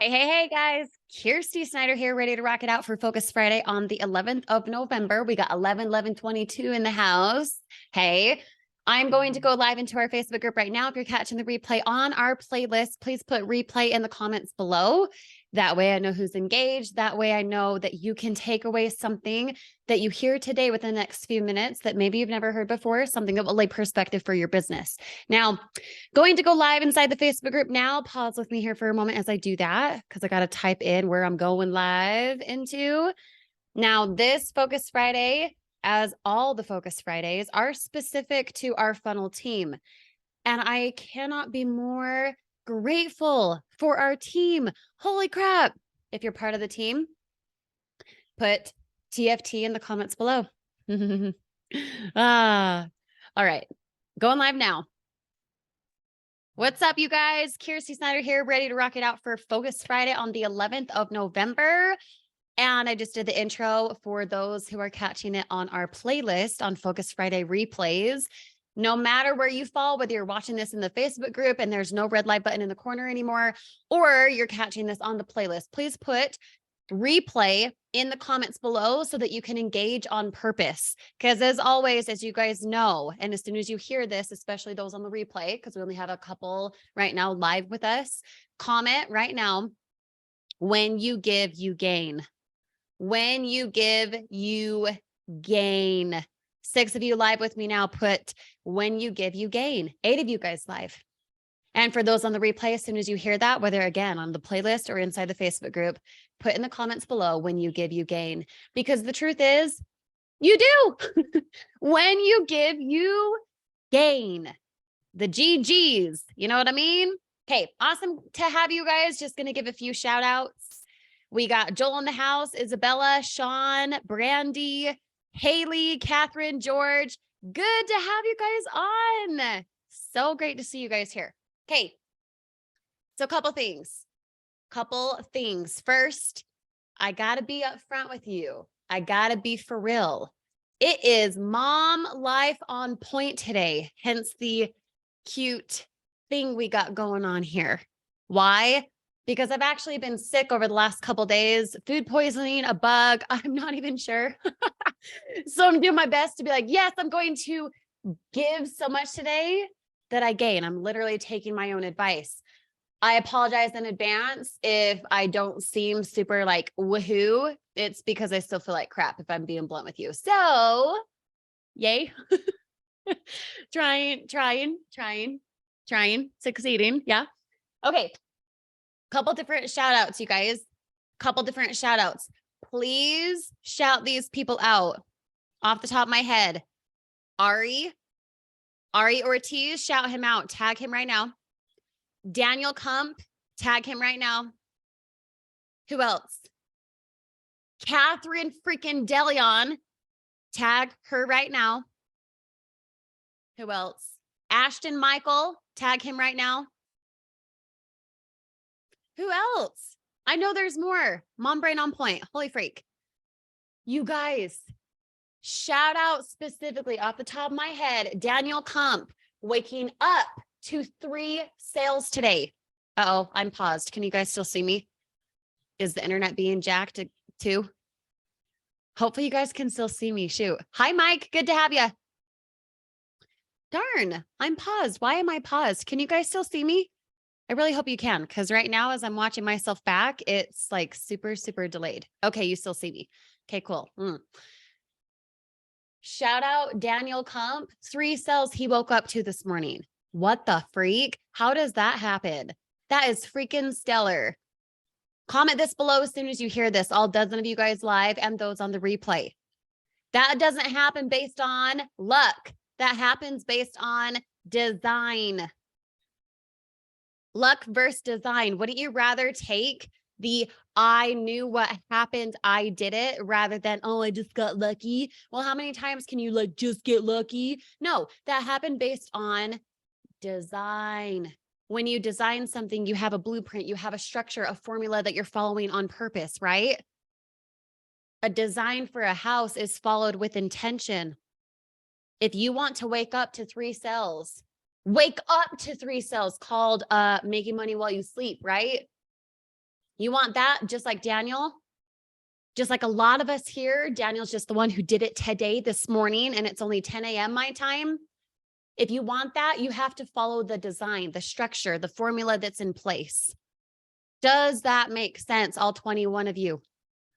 Hey, guys. Kirsty Snyder here, ready to rock it out for Focus Friday on the 11th of November. We got 11/11/22 in the house. Hey, I'm going to go live into our Facebook group right now. If you're catching the replay on our playlist, please put replay in the comments below. That way I know who's engaged. That way I know that you can take away something that you hear today within the next few minutes that maybe you've never heard before, something that will lay perspective for your business. Now, going to go live inside the Facebook group now. Pause with me here for a moment as I do that, because I got to type in where I'm going live into. Now, this Focus Friday, as all the Focus Fridays, are specific to our funnel team. And I cannot be more grateful for our team. Holy crap. If you're part of the team, put TFT in the comments below. All right. Going live now. What's up, you guys? Kirsty Snyder here, ready to rock it out for Focus Friday on the 11th of November. And I just did the intro for those who are catching it on our playlist on Focus Friday replays. No matter where you fall, whether you're watching this in the Facebook group and there's no red light button in the corner anymore, or you're catching this on the playlist, please put replay in the comments below so that you can engage on purpose. Because as always, as you guys know, and as soon as you hear this, especially those on the replay, because we only have a couple right now live with us, comment right now. When you give, you gain. When you give, you gain. 6 of you live with me now, put when you give, you gain. 8 of you guys live. And for those on the replay, as soon as you hear that, whether again on the playlist or inside the Facebook group, put in the comments below, when you give, you gain. Because the truth is, you do. When you give, you gain. The GGs, you know what I mean? Okay, awesome to have you guys. Just going to give a few shout outs. We got Joel in the house, Isabella, Sean, Brandy, Haley, Catherine, George. Good to have you guys on. So great to see you guys here. Okay, so a couple things. First, I got to be upfront with you. I got to be for real. It is mom life on point today, hence the cute thing we got going on here. Why? Because I've actually been sick over the last couple days, food poisoning, a bug, I'm not even sure. So I'm doing my best to be like, yes, I'm going to give so much today that I gain. I'm literally taking my own advice. I apologize in advance if I don't seem super like woohoo. It's because I still feel like crap if I'm being blunt with you. So, yay. trying, succeeding. Yeah. Okay. Couple different shout outs, you guys. Please shout these people out off the top of my head. Ari Ortiz, shout him out. Tag him right now. Daniel Kump, tag him right now. Who else? Catherine freaking DeLeon, tag her right now. Who else? Ashton Michael, tag him right now. Who else? I know there's more. Mom brain on point. Holy freak. You guys, shout out specifically off the top of my head, Daniel Kump, waking up to 3 sales today. Uh-oh, I'm paused. Can you guys still see me? Is the internet being jacked too? Hopefully you guys can still see me. Shoot. Hi, Mike. Good to have you. Darn, I'm paused. Why am I paused? Can you guys still see me? I really hope you can, because right now, as I'm watching myself back, it's like super, super delayed. Okay, you still see me. Okay, cool. Shout out Daniel Kump, 3 sales he woke up to this morning. What the freak? How does that happen? That is freaking stellar. Comment this below as soon as you hear this, all dozen of you guys live and those on the replay. That doesn't happen based on luck. That happens based on design. Luck versus design. Wouldn't you rather take the I knew what happened, I did it, rather than, oh, I just got lucky? Well, how many times can you like just get lucky? No, that happened based on design. When you design something, you have a blueprint, you have a structure, a formula that you're following on purpose, right? A design for a house is followed with intention. If you want to wake up to 3 sales, called making money while you sleep, right? You want that just like Daniel? Just like a lot of us here, Daniel's just the one who did it today, this morning, and it's only 10 a.m. my time. If you want that, you have to follow the design, the structure, the formula that's in place. Does that make sense, all 21 of you?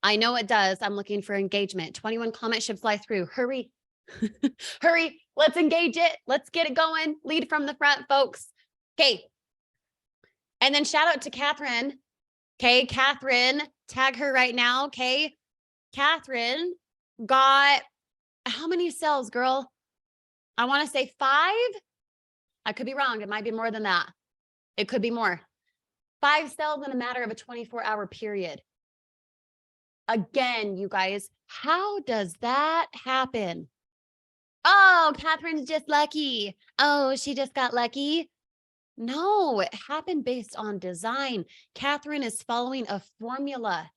I know it does. I'm looking for engagement. 21 comments should fly through. Hurry. Hurry. Let's engage it. Let's get it going. Lead from the front, folks. Okay. And then shout out to Catherine. Okay, Catherine, tag her right now. Okay. Catherine got how many cells, girl? I want to say 5. I could be wrong. It might be more than that. It could be more. 5 cells in a matter of a 24-hour period. Again, you guys, how does that happen? Oh, Catherine's just lucky. Oh, she just got lucky. No, it happened based on design. Catherine is following a formula.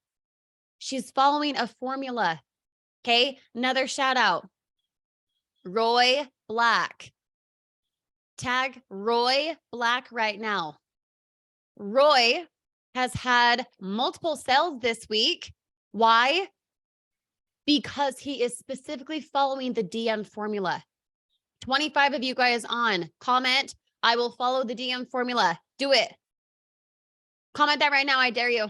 She's following a formula. Okay, another shout out. Roy Black. Tag Roy Black right now. Roy has had multiple cells this week. Why? Because he is specifically following the DM formula. 25 of you guys on, comment, I will follow the DM formula. Do it. Comment that right now, I dare you.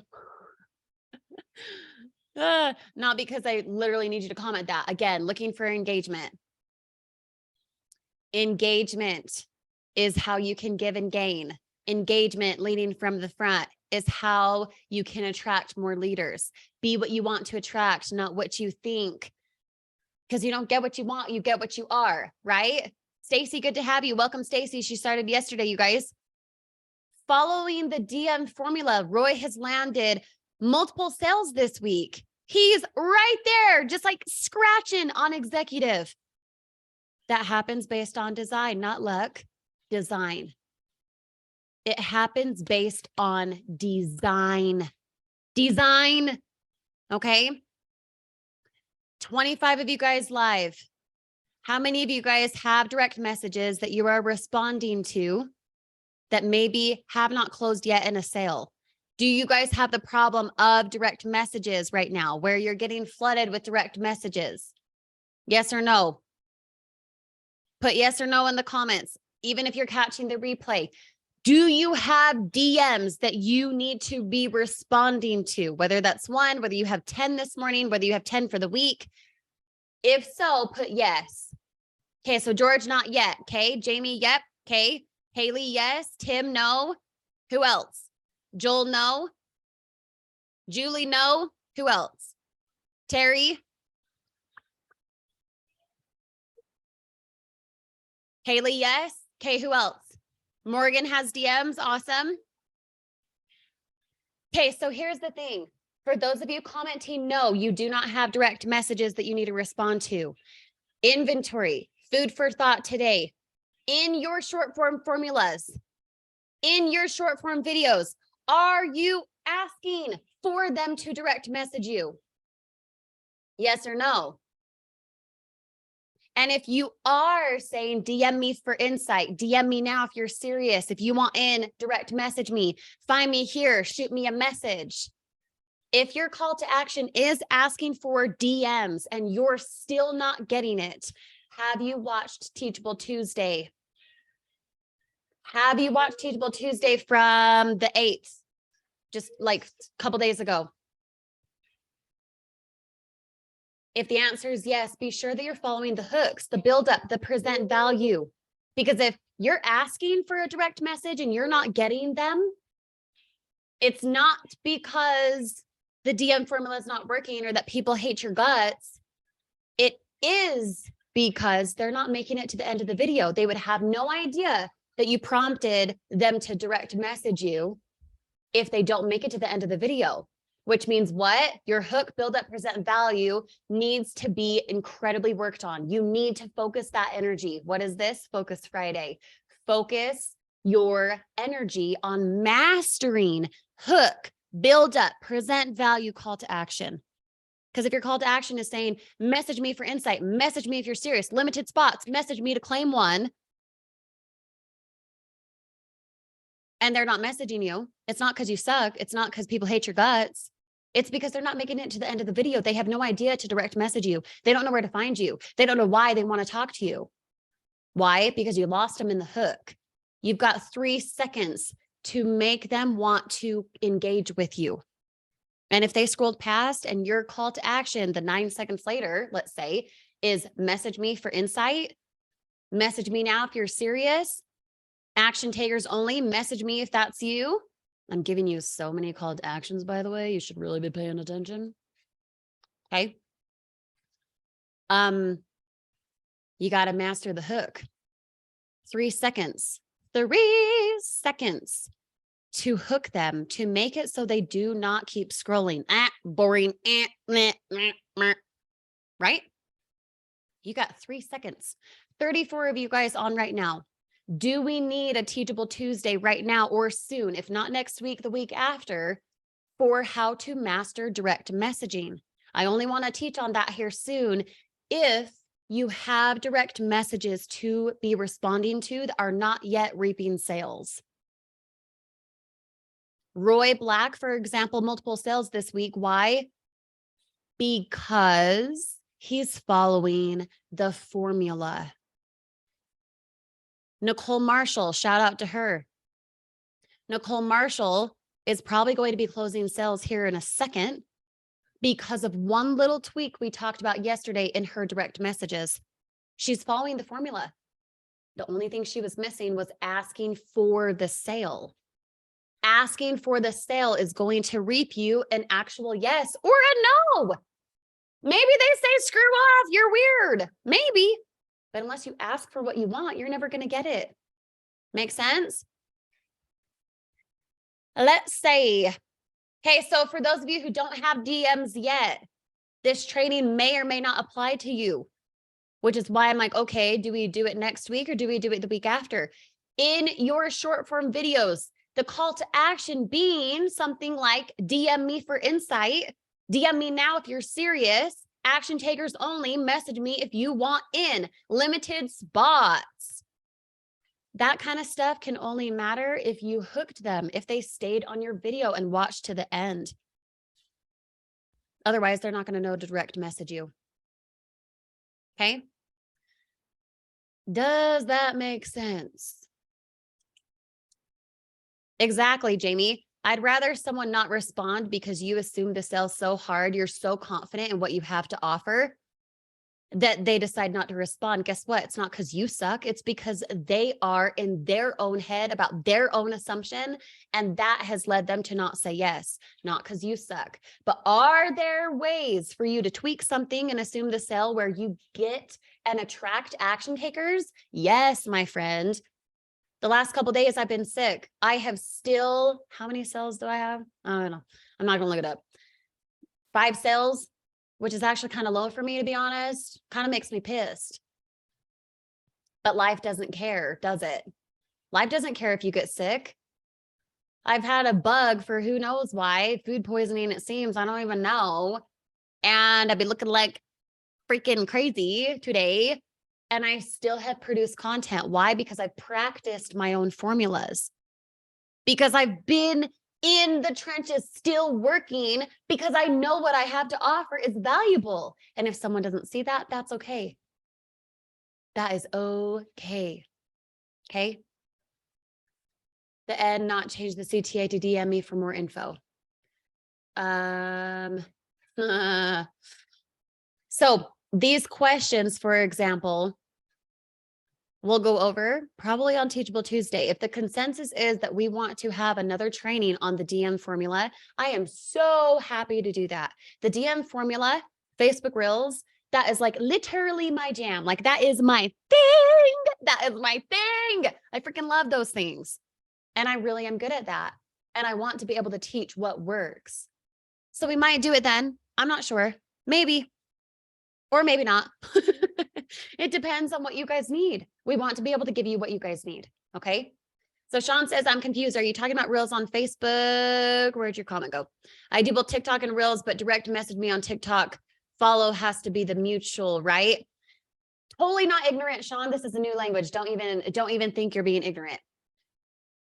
Not because I literally need you to comment that. Again, looking for engagement. Engagement is how you can give and gain. Engagement, leading from the front, is how you can attract more leaders. Be what you want to attract, not what you think. Because you don't get what you want, you get what you are, right? Stacy, good to have you. Welcome, Stacy. She started yesterday, you guys. Following the DM formula, Roy has landed multiple sales this week. He's right there, just like scratching on executive. That happens based on design, not luck, design. It happens based on design. Design, okay? 25 of you guys live. How many of you guys have direct messages that you are responding to that maybe have not closed yet in a sale? Do you guys have the problem of direct messages right now where you're getting flooded with direct messages? Yes or no? Put yes or no in the comments, even if you're catching the replay. Do you have DMs that you need to be responding to? Whether that's 1, whether you have 10 this morning, whether you have 10 for the week. If so, put yes. Okay, so George, not yet. Okay, Jamie, yep. Okay, Haley, yes. Tim, no. Who else? Joel, no. Julie, no. Who else? Terry? Haley, yes. Okay, who else? Morgan has DMs. Awesome. Okay, so here's the thing. For those of you commenting, no, you do not have direct messages that you need to respond to. Inventory, food for thought today. In your short form formulas, in your short form videos, are you asking for them to direct message you? Yes or no? And if you are saying, DM me for insight, DM me now if you're serious. If you want in, direct message me, find me here, shoot me a message. If your call to action is asking for DMs and you're still not getting it, have you watched Teachable Tuesday? Have you watched Teachable Tuesday from the 8th? Just like a couple days ago. If the answer is yes, be sure that you're following the hooks, the buildup, the present value. Because if you're asking for a direct message and you're not getting them, it's not because the DM formula is not working or that people hate your guts. It is because they're not making it to the end of the video. They would have no idea that you prompted them to direct message you if they don't make it to the end of the video. Which means what? Your hook, build up, present value needs to be incredibly worked on. You need to focus that energy. What is this? Focus Friday. Focus your energy on mastering hook, build up, present value, call to action. Because if your call to action is saying, message me for insight, message me if you're serious, limited spots, message me to claim one. and they're not messaging you, it's not because you suck. It's not because people hate your guts. It's because they're not making it to the end of the video. They have no idea to direct message you. They don't know where to find you. They don't know why they want to talk to you. Why? Because you lost them in the hook. You've got 3 seconds to make them want to engage with you. And if they scrolled past and your call to action, the 9 seconds later, let's say, is message me for insight, message me now if you're serious, action takers only, message me if that's you. I'm giving you so many call to actions, by the way. You should really be paying attention. Okay. You got to master the hook. 3 seconds. 3 seconds to hook them, to make it so they do not keep scrolling. Boring. Right? You got 3 seconds. 34 of you guys on right now. Do we need a Teachable Tuesday right now or soon, if not next week, the week after, for how to master direct messaging? I only want to teach on that here soon if you have direct messages to be responding to that are not yet reaping sales. Roy Black, for example, multiple sales this week. Why? Because he's following the formula. Nicole Marshall, shout out to her. Nicole Marshall is probably going to be closing sales here in a second because of one little tweak we talked about yesterday in her direct messages. She's following the formula. The only thing she was missing was asking for the sale. Asking for the sale is going to reap you an actual yes or a no. Maybe they say, screw off, you're weird. Maybe. But unless you ask for what you want, you're never going to get it. Make sense? Let's say, okay, so for those of you who don't have DMs yet, this training may or may not apply to you, which is why I'm like, okay, do we do it next week or do we do it the week after? In your short form videos, the call to action being something like DM me for insight, DM me now if you're serious, action takers only, message me if you want in, limited spots. That kind of stuff can only matter if you hooked them, if they stayed on your video and watched to the end. Otherwise, they're not going to know to direct message you. Okay? Does that make sense? Exactly, Jamie. I'd rather someone not respond because you assume to sell so hard, you're so confident in what you have to offer that they decide not to respond. Guess what? It's not because you suck. It's because they are in their own head about their own assumption. And that has led them to not say yes, not because you suck. But are there ways for you to tweak something and assume the sale where you get and attract action takers? Yes, my friend. The last couple of days I've been sick. I have still, how many sales do I have? I don't know. I'm not going to look it up. 5 sales, which is actually kind of low for me, to be honest. Kind of makes me pissed. But life doesn't care, does it? Life doesn't care if you get sick. I've had a bug for who knows why, food poisoning, it seems. I don't even know. And I've been looking like freaking crazy today. And I still have produced content. Why? Because I practiced my own formulas. Because I've been in the trenches still working because I know what I have to offer is valuable. And if someone doesn't see that, that's okay. That is okay. Okay. The Ed not change the CTA to DM me for more info. So these questions, for example, we'll go over probably on Teachable Tuesday. If the consensus is that we want to have another training on the DM formula, I am so happy to do that. The DM formula, Facebook Reels, that is like literally my jam. Like that is my thing. That is my thing. I freaking love those things. And I really am good at that. And I want to be able to teach what works. So we might do it then. I'm not sure. Maybe. Or maybe not. It depends on what you guys need. We want to be able to give you what you guys need. Okay. So Sean says, I'm confused. Are you talking about Reels on Facebook? Where'd your comment go? I do both TikTok and Reels, but direct message me on TikTok. Follow has to be the mutual, right? Totally not ignorant, Sean. This is a new language. Don't even think you're being ignorant.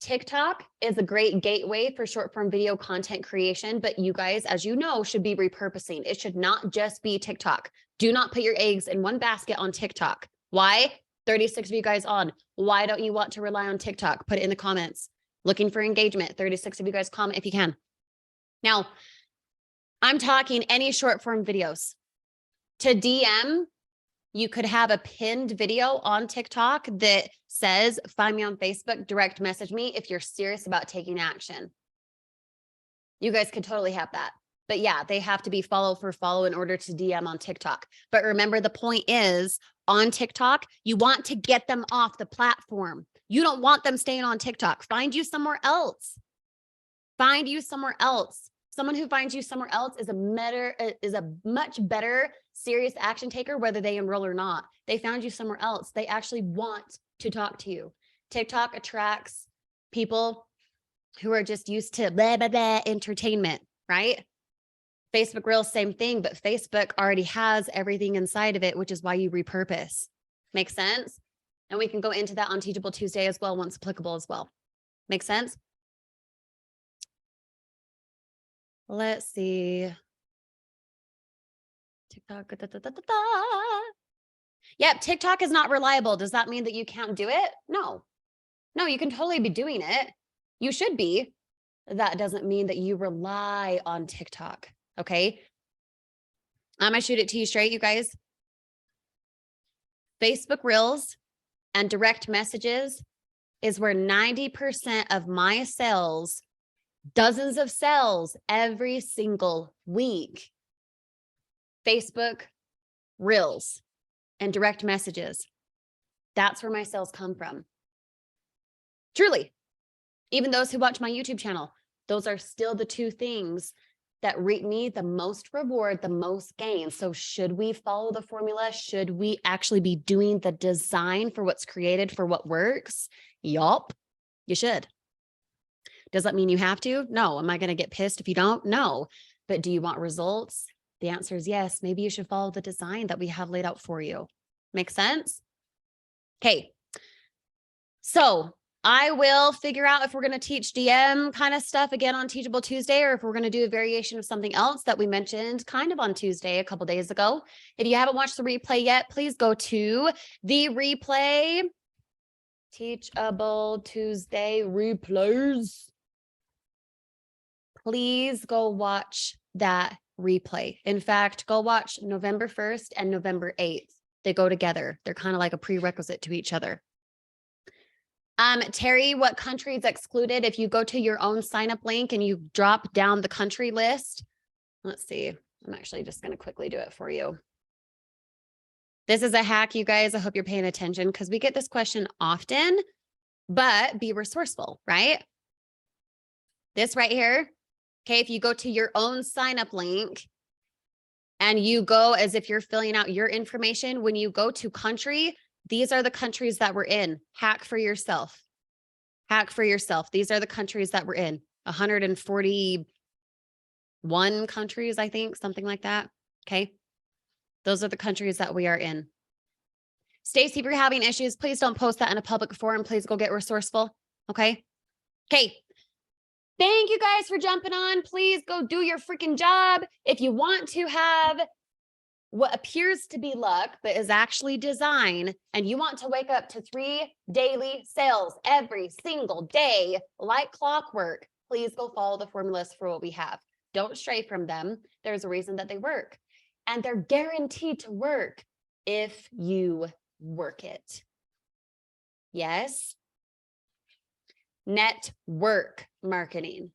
TikTok is a great gateway for short form video content creation, but you guys, as you know, should be repurposing. It should not just be TikTok. Do not put your eggs in one basket on TikTok. Why? 36 of you guys on. Why don't you want to rely on TikTok? Put it in the comments. Looking for engagement. 36 of you guys comment if you can. Now, I'm talking any short form videos. To DM, you could have a pinned video on TikTok that says, find me on Facebook, direct message me if you're serious about taking action. You guys could totally have that. But yeah, they have to be follow for follow in order to DM on TikTok. But remember, the point is on TikTok, you want to get them off the platform. You don't want them staying on TikTok. Find you somewhere else. Find you somewhere else. Someone who finds you somewhere else is a much better serious action taker, whether they enroll or not. They found you somewhere else. They actually want to talk to you. TikTok attracts people who are just used to blah, blah, blah entertainment, right? Facebook Reels, same thing, but Facebook already has everything inside of it, which is why you repurpose. Make sense? And we can go into that on Teachable Tuesday as well, once applicable as well. Make sense? Let's see. TikTok. Yep, TikTok is not reliable. Does that mean that you can't do it? No. No, you can totally be doing it. You should be. That doesn't mean that you rely on TikTok. Okay. I'm gonna shoot it to you straight, you guys. Facebook Reels and direct messages is where 90% of my sales, dozens of sales every single week. Facebook Reels and direct messages. That's where my sales come from. Truly. Even those who watch my YouTube channel, those are still the two things that reap me the most reward, the most gain. So should we follow the formula? Should we actually be doing the design for what's created, for what works? Yup, you should. Does that mean you have to? No. Am I going to get pissed if you don't? No. But do you want results? The answer is yes. Maybe you should follow the design that we have laid out for you. Make sense? Okay. So I will figure out if we're going to teach DM kind of stuff again on Teachable Tuesday, or if we're going to do a variation of something else that we mentioned kind of on Tuesday a couple days ago. If you haven't watched the replay yet, please go to the replay. Teachable Tuesday replays. Please go watch that replay. In fact, go watch November 1st and November 8th. They go together. They're kind of like a prerequisite to each other. Terry, what country is excluded? If you go to your own sign up link and you drop down the country list, let's see. I'm actually just going to quickly do it for you. This is a hack, you guys. I hope you're paying attention because we get this question often, but be resourceful, right? This right here. Okay, if you go to your own sign up link and you go as if you're filling out your information, when you go to country, these are the countries that we're in. Hack for yourself. Hack for yourself. These are the countries that we're in. 141 countries, I think, something like that. Okay. Those are the countries that we are in. Stacy, if you're having issues, please don't post that in a public forum. Please go get resourceful. Okay. Okay. Thank you guys for jumping on. Please go do your freaking job. If you want to have what appears to be luck, but is actually design, and you want to wake up to 3 daily sales every single day, like clockwork, please go follow the formulas for what we have. Don't stray from them. There's a reason that they work, and they're guaranteed to work if you work it. Yes. Network marketing.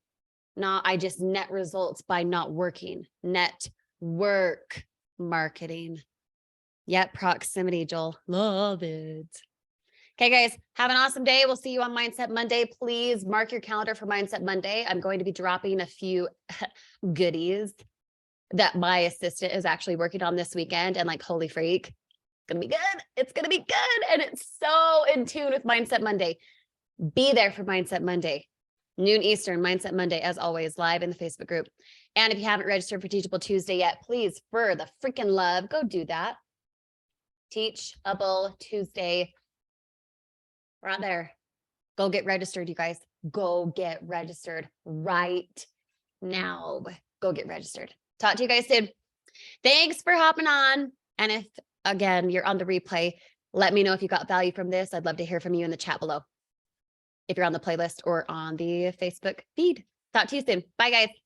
Not I just net results by not working. Network marketing. Yep, proximity, Joel. Love it. Okay, guys, have an awesome day. We'll see you on Mindset Monday. Please mark your calendar for Mindset Monday. I'm going to be dropping a few goodies that my assistant is actually working on this weekend. And like, holy freak, it's going to be good. It's going to be good. And it's so in tune with Mindset Monday. Be there for Mindset Monday. Noon Eastern, Mindset Monday, as always, live in the Facebook group. And if you haven't registered for Teachable Tuesday yet, please, for the freaking love, go do that. Teachable Tuesday. Right there. Go get registered, you guys. go get registered right now. Go get registered. Talk to you guys soon. Thanks for hopping on. And if, again, you're on the replay, let me know if you got value from this. I'd love to hear from you in the chat below if you're on the playlist or on the Facebook feed. Talk to you soon. Bye, guys.